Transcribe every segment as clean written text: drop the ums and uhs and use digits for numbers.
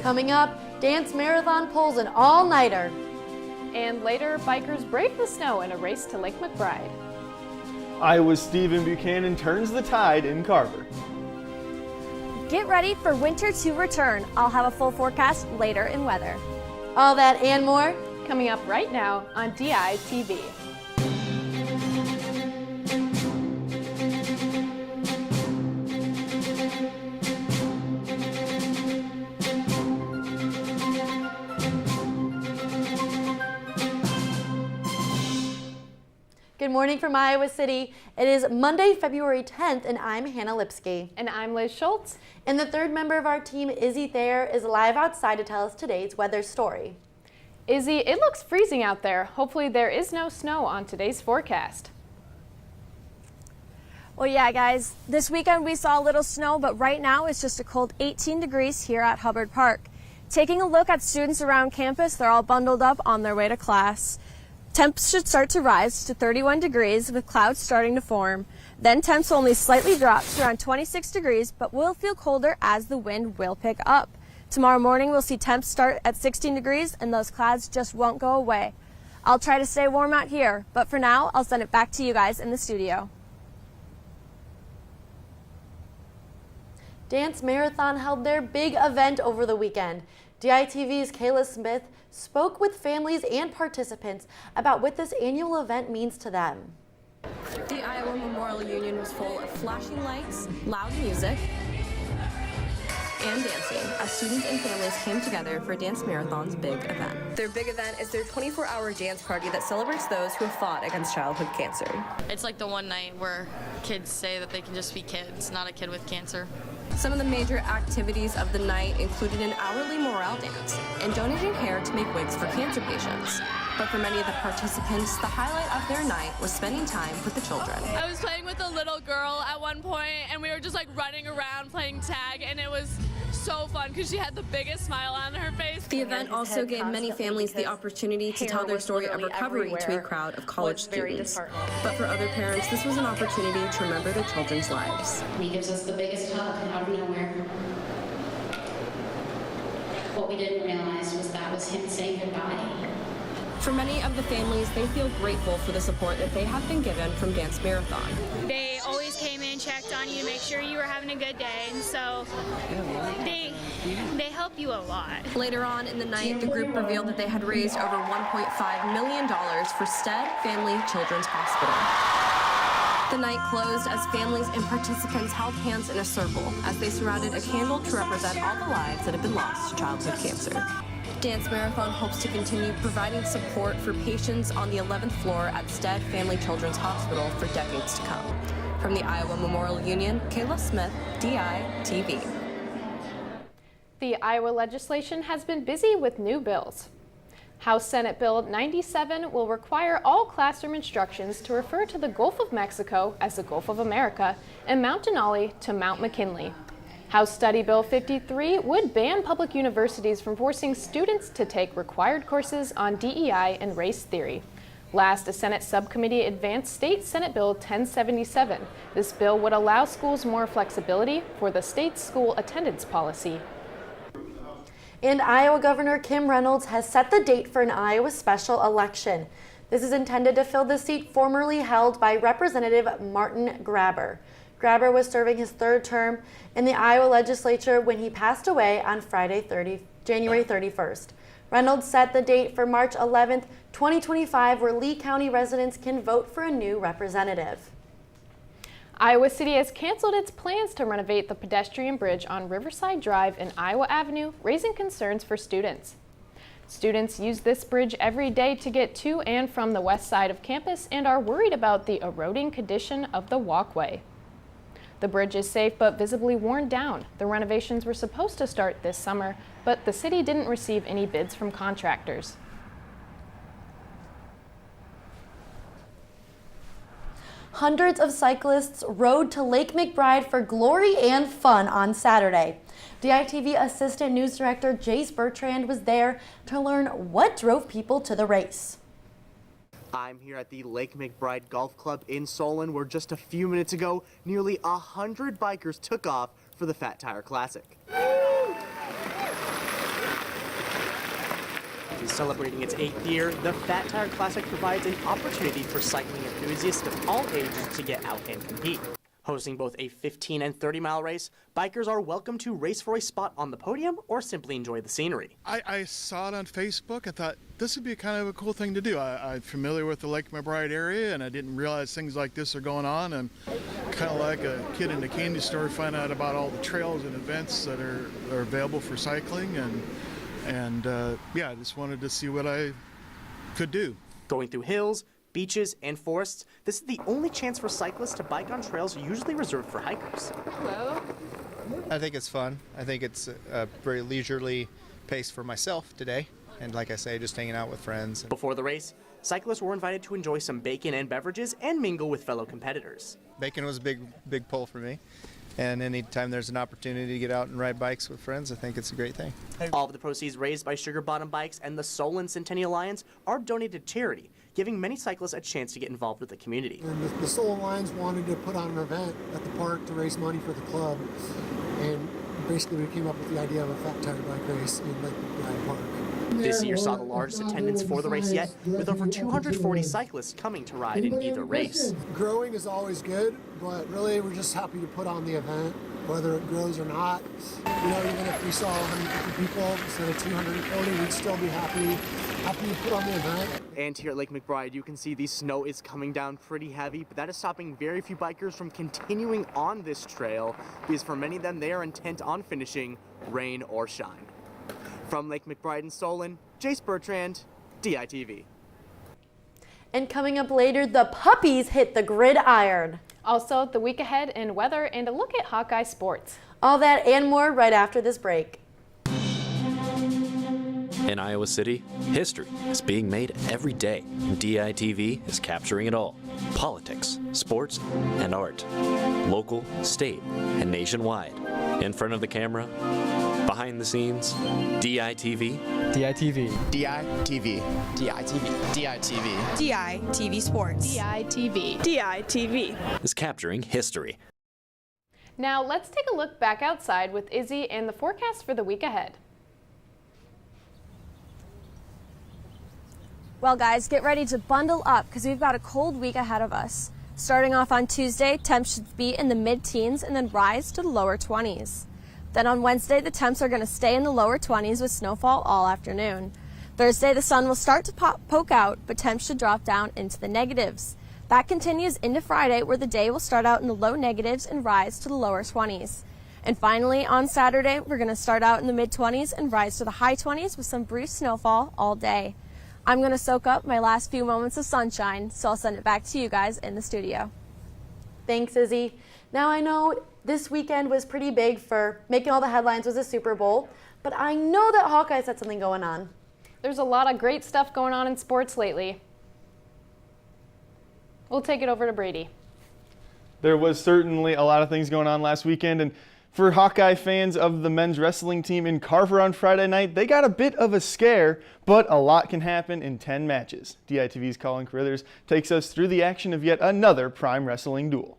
Coming up, dance marathon pulls an all-nighter. And later, bikers brave the snow in a race to Lake McBride. Iowa's Stephen Buchanan turns the tide in Carver. Get ready for winter to return. I'll have a full forecast later in weather. All that and more coming up right now on DITV. Good morning from Iowa City. It is Monday, February 10th, and I'm Hannah Lipsky. And I'm Liz Schultz. And the third member of our team, Izzy Thayer, is live outside to tell us today's weather story. Izzy, it looks freezing out there. Hopefully there is no snow on today's forecast. Well, yeah, guys, this weekend we saw a little snow, but right now it's just a cold 18 degrees here at Hubbard Park. Taking a look at students around campus, they're all bundled up on their way to class. Temps should start to rise to 31 degrees with clouds starting to form. Then temps will only slightly drop to around 26 degrees, but will feel colder as the wind will pick up. Tomorrow morning we'll see temps start at 16 degrees and those clouds just won't go away. I'll try to stay warm out here, but for now I'll send it back to you guys in the studio. Dance Marathon held their big event over the weekend. DITV's Kayla Smith spoke with families and participants about what this annual event means to them. The Iowa Memorial Union was full of flashing lights, loud music, and dancing as students and families came together for Dance Marathon's big event. Their big event is their 24-hour dance party that celebrates those who have fought against childhood cancer. It's like the one night where kids say that they can just be kids, not a kid with cancer. Some of the major activities of the night included an hourly morale dance and donating hair to make wigs for cancer patients. But for many of the participants, the highlight of their night was spending time with the children. I was playing with a little girl at one point, and we were just like running around playing tag, and it was so fun because she had the biggest smile on her face. The event also gave many families the opportunity to tell their story of recovery to a crowd of college students. But for other parents, this was an opportunity to remember their children's lives. He gives us the biggest hug out of nowhere. What we didn't realize was that was him saying goodbye. For many of the families, they feel grateful for the support that they have been given from Dance Marathon. They always came in, checked on you to make sure you were having a good day, and so they help you a lot. Later on in the night, the group revealed that they had raised over $1.5 million for Stead Family Children's Hospital. The night closed as families and participants held hands in a circle as they surrounded a candle to represent all the lives that have been lost to childhood cancer. Dance Marathon hopes to continue providing support for patients on the 11th floor at Stead Family Children's Hospital for decades to come. From the Iowa Memorial Union, Kayla Smith, DITV. The Iowa legislation has been busy with new bills. House Senate Bill 97 will require all classroom instructions to refer to the Gulf of Mexico as the Gulf of America and Mount Denali to Mount McKinley. House Study Bill 53 would ban public universities from forcing students to take required courses on DEI and race theory. Last, a Senate subcommittee advanced State Senate Bill 1077. This bill would allow schools more flexibility for the state's school attendance policy. And Iowa Governor Kim Reynolds has set the date for an Iowa special election. This is intended to fill the seat formerly held by Representative Martin Graber. Graber was serving his third term in the Iowa legislature when he passed away on January 31st. Reynolds set the date for March 11th, 2025, where Lee County residents can vote for a new representative. Iowa City has canceled its plans to renovate the pedestrian bridge on Riverside Drive and Iowa Avenue, raising concerns for students. Students use this bridge every day to get to and from the west side of campus and are worried about the eroding condition of the walkway. The bridge is safe but visibly worn down. The renovations were supposed to start this summer, but the city didn't receive any bids from contractors. Hundreds of cyclists rode to Lake McBride for glory and fun on Saturday. DITV Assistant News Director Jace Bertrand was there to learn what drove people to the race. I'm here at the Lake McBride Golf Club in Solon, where just a few minutes ago, nearly 100 bikers took off for the Fat Tire Classic. Celebrating its 8th year, the Fat Tire Classic provides an opportunity for cycling enthusiasts of all ages to get out and compete. Hosting both a 15 and 30-mile race, bikers are welcome to race for a spot on the podium or simply enjoy the scenery. I saw it on Facebook. I thought this would be kind of a cool thing to do. I'm familiar with the Lake McBride area, and I didn't realize things like this are going on. And kind of like a kid in a candy store, find out about all the trails and events that are available for cycling. And yeah, I just wanted to see what I could do. Going through hills, beaches, and forests, this is the only chance for cyclists to bike on trails usually reserved for hikers. Hello. I think it's fun. I think it's a very leisurely pace for myself today. And like I say, just hanging out with friends. Before the race, cyclists were invited to enjoy some bacon and beverages and mingle with fellow competitors. Bacon was a big pull for me. And anytime there's an opportunity to get out and ride bikes with friends, I think it's a great thing. All of the proceeds raised by Sugar Bottom Bikes and the Solon Centennial Alliance are donated to charity, giving many cyclists a chance to get involved with the community. And the Solon Alliance wanted to put on an event at the park to raise money for the club, and basically we came up with the idea of a fat tire bike race in Lake McBride Park. This year saw the largest attendance for the race yet, with over 240 cyclists coming to ride in either race. Growing is always good, but really we're just happy to put on the event, whether it grows or not. You know, even if we saw 150 people instead of 240, we'd still be happy to put on the event. And here at Lake McBride, you can see the snow is coming down pretty heavy, but that is stopping very few bikers from continuing on this trail, because for many of them, they are intent on finishing rain or shine. From Lake McBride and Solon, Jace Bertrand, DITV. And coming up later, the puppies hit the gridiron. Also, the week ahead in weather and a look at Hawkeye sports. All that and more right after this break. In Iowa City, history is being made every day. DITV is capturing it all. Politics, sports, and art. Local, state, and nationwide. In front of the camera, behind the scenes, DITV. DITV. DITV. DITV. DITV. DITV Sports. DITV. DITV. Is capturing history. Now let's take a look back outside with Izzy and the forecast for the week ahead. Well guys, get ready to bundle up because we've got a cold week ahead of us. Starting off on Tuesday, temps should be in the mid-teens and then rise to the lower 20s. Then on Wednesday, the temps are going to stay in the lower 20s with snowfall all afternoon. Thursday, the sun will start to poke out, but temps should drop down into the negatives. That continues into Friday, where the day will start out in the low negatives and rise to the lower 20s. And finally, on Saturday, we're going to start out in the mid-20s and rise to the high 20s with some brief snowfall all day. I'm going to soak up my last few moments of sunshine, so I'll send it back to you guys in the studio. Thanks, Izzy. Now I know this weekend was pretty big for making all the headlines with the Super Bowl, but I know that Hawkeyes had something going on. There's a lot of great stuff going on in sports lately. We'll take it over to Brady. There was certainly a lot of things going on last weekend, and for Hawkeye fans of the men's wrestling team in Carver on Friday night, they got a bit of a scare, but a lot can happen in 10 matches. DITV's Colin Carruthers takes us through the action of yet another prime wrestling duel.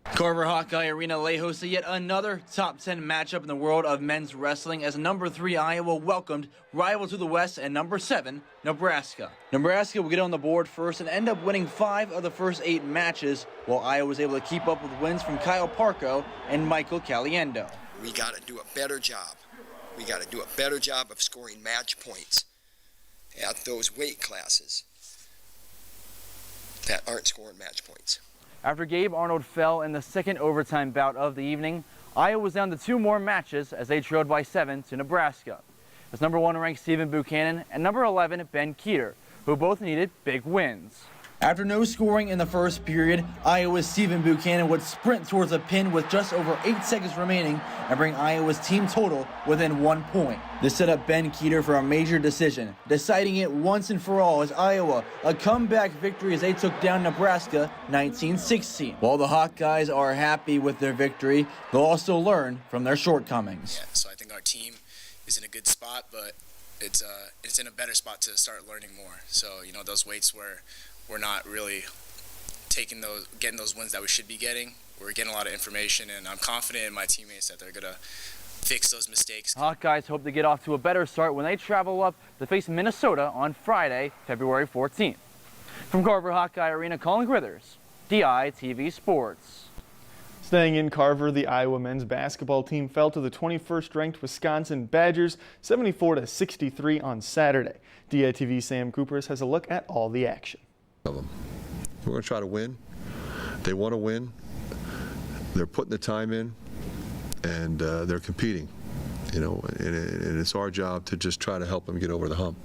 Carver Hawkeye Arena lay hosted yet another top 10 matchup in the world of men's wrestling as number 3 Iowa welcomed rival to the west and number 7 Nebraska. Nebraska will get on the board first and end up winning 5 of the first 8 matches, while Iowa was able to keep up with wins from Kyle Parco and Michael Caliendo. We got to do a better job. We got to do a better job of scoring match points at those weight classes that aren't scoring match points. After Gabe Arnold fell in the second overtime bout of the evening, Iowa was down to 2 more matches as they trailed by 7 to Nebraska. As number 1 ranked Stephen Buchanan and number 11 Ben Keeter, who both needed big wins. After no scoring in the first period, Iowa's Stephen Buchanan would sprint towards a pin with just over 8 seconds remaining and bring Iowa's team total within 1 point. This set up Ben Keeter for a major decision, deciding it once and for all as Iowa a comeback victory as they took down Nebraska 19-16. While the Hawkeyes are happy with their victory, they'll also learn from their shortcomings. Yeah, so I think our team is in a good spot, but it's in a better spot to start learning more. So, you know, those weights where we're not really getting those wins that we should be getting. We're getting a lot of information, and I'm confident in my teammates that they're gonna fix those mistakes. Hawkeyes hope to get off to a better start when they travel up to face Minnesota on Friday, February 14th. From Carver Hawkeye Arena, Colin Grithers, DITV Sports. Staying in Carver, the Iowa men's basketball team fell to the 21st ranked Wisconsin Badgers 74-63 on Saturday. DITV Sam Cooper's has a look at all the action. We're going to try to win. They want to win. They're putting the time in, and they're competing. And it's our job to just try to help them get over the hump.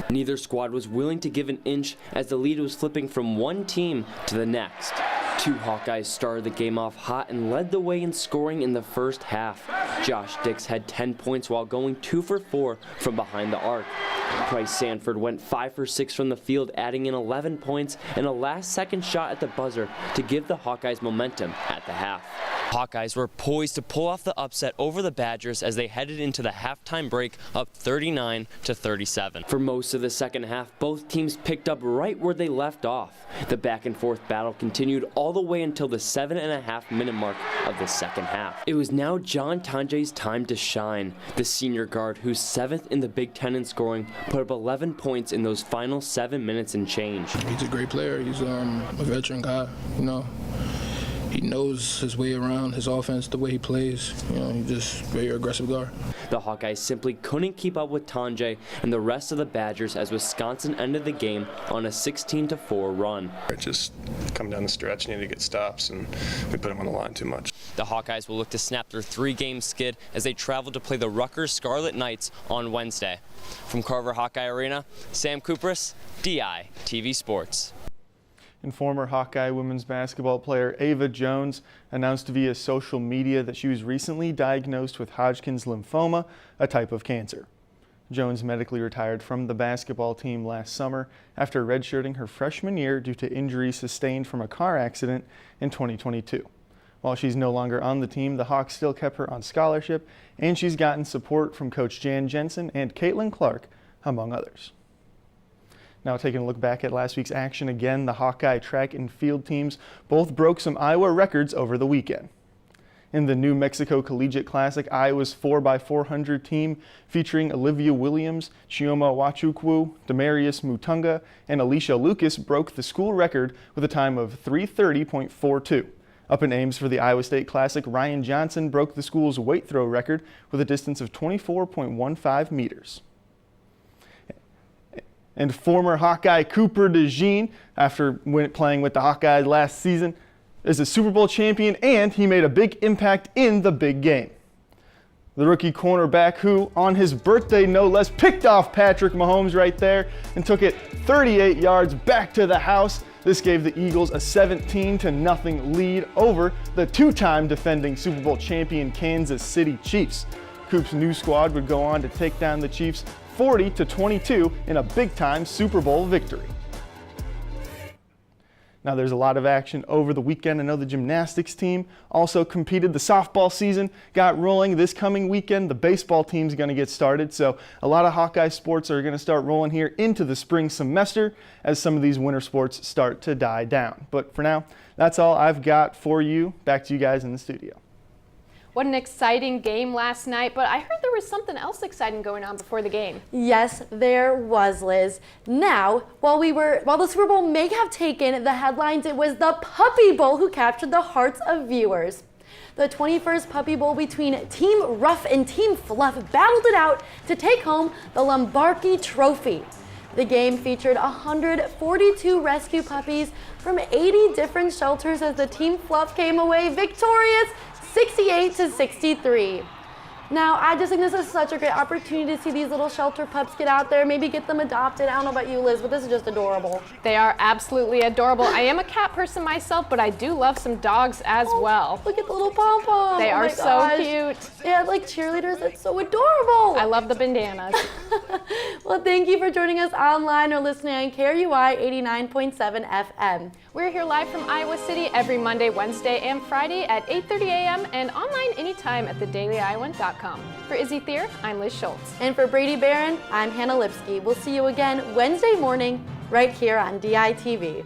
Neither squad was willing to give an inch as the lead was flipping from one team to the next. Two Hawkeyes started the game off hot and led the way in scoring in the first half. Josh Dix had 10 points while going 2 for 4 from behind the arc. Price Sanford went 5 for 6 from the field, adding in 11 points and a last-second shot at the buzzer to give the Hawkeyes momentum at the half. Hawkeyes were poised to pull off the upset over the Badgers as they headed into the halftime break up 39-37. For most of the second half, both teams picked up right where they left off. The back-and-forth battle continued all the way until the 7.5-minute mark of the second half. It was now John Tanje's time to shine. The senior guard, who's 7th in the Big Ten in scoring, put up 11 points in those final 7 minutes and change. He's a great player. He's a veteran guy, He knows his way around his offense, the way he plays. He's just a very aggressive guard. The Hawkeyes simply couldn't keep up with Tanje and the rest of the Badgers as Wisconsin ended the game on a 16-4 run. It just come down the stretch, needed to get stops, and we put them on the line too much. The Hawkeyes will look to snap their 3-game skid as they travel to play the Rutgers Scarlet Knights on Wednesday. From Carver Hawkeye Arena, Sam Cooperis, DITV Sports. And former Hawkeye women's basketball player Ava Jones announced via social media that she was recently diagnosed with Hodgkin's lymphoma, a type of cancer. Jones medically retired from the basketball team last summer after redshirting her freshman year due to injuries sustained from a car accident in 2022. While she's no longer on the team, the Hawks still kept her on scholarship, and she's gotten support from Coach Jan Jensen and Caitlin Clark, among others. Now taking a look back at last week's action again, the Hawkeye track and field teams both broke some Iowa records over the weekend. In the New Mexico Collegiate Classic, Iowa's 4x400 team featuring Olivia Williams, Chioma Wachukwu, Demarius Mutunga, and Alicia Lucas broke the school record with a time of 3:30.42. Up in Ames for the Iowa State Classic, Ryan Johnson broke the school's weight throw record with a distance of 24.15 meters. And former Hawkeye Cooper DeJean, after playing with the Hawkeyes last season, is a Super Bowl champion, and he made a big impact in the big game. The rookie cornerback who, on his birthday no less, picked off Patrick Mahomes right there and took it 38 yards back to the house. This gave the Eagles a 17-0 lead over the two-time defending Super Bowl champion Kansas City Chiefs. Coop's new squad would go on to take down the Chiefs 40-22 in a big-time Super Bowl victory. Now there's a lot of action over the weekend. I know the gymnastics team also competed. The softball season got rolling this coming weekend. The baseball team's going to get started. So a lot of Hawkeye sports are going to start rolling here into the spring semester as some of these winter sports start to die down. But for now, that's all I've got for you. Back to you guys in the studio. What an exciting game last night, but I heard there was something else exciting going on before the game. Yes, there was, Liz. Now, while the Super Bowl may have taken the headlines, it was the Puppy Bowl who captured the hearts of viewers. The 21st Puppy Bowl between Team Rough and Team Fluff battled it out to take home the Lombardi Trophy. The game featured 142 rescue puppies from 80 different shelters as the Team Fluff came away victorious 68-63. Now, I just think this is such a great opportunity to see these little shelter pups get out there, maybe get them adopted. I don't know about you, Liz, but this is just adorable. They are absolutely adorable. I am a cat person myself, but I do love some dogs as well. Look at the little pom-poms. They are so cute. They have like cheerleaders. It's so adorable. I love the bandanas. Well, thank you for joining us online or listening on KRUI 89.7 FM. We're here live from Iowa City every Monday, Wednesday, and Friday at 8:30 a.m. and online anytime at thedailyiowan.com. For Izzy Thier, I'm Liz Schultz. And for Brady Barron, I'm Hannah Lipsky. We'll see you again Wednesday morning right here on DITV.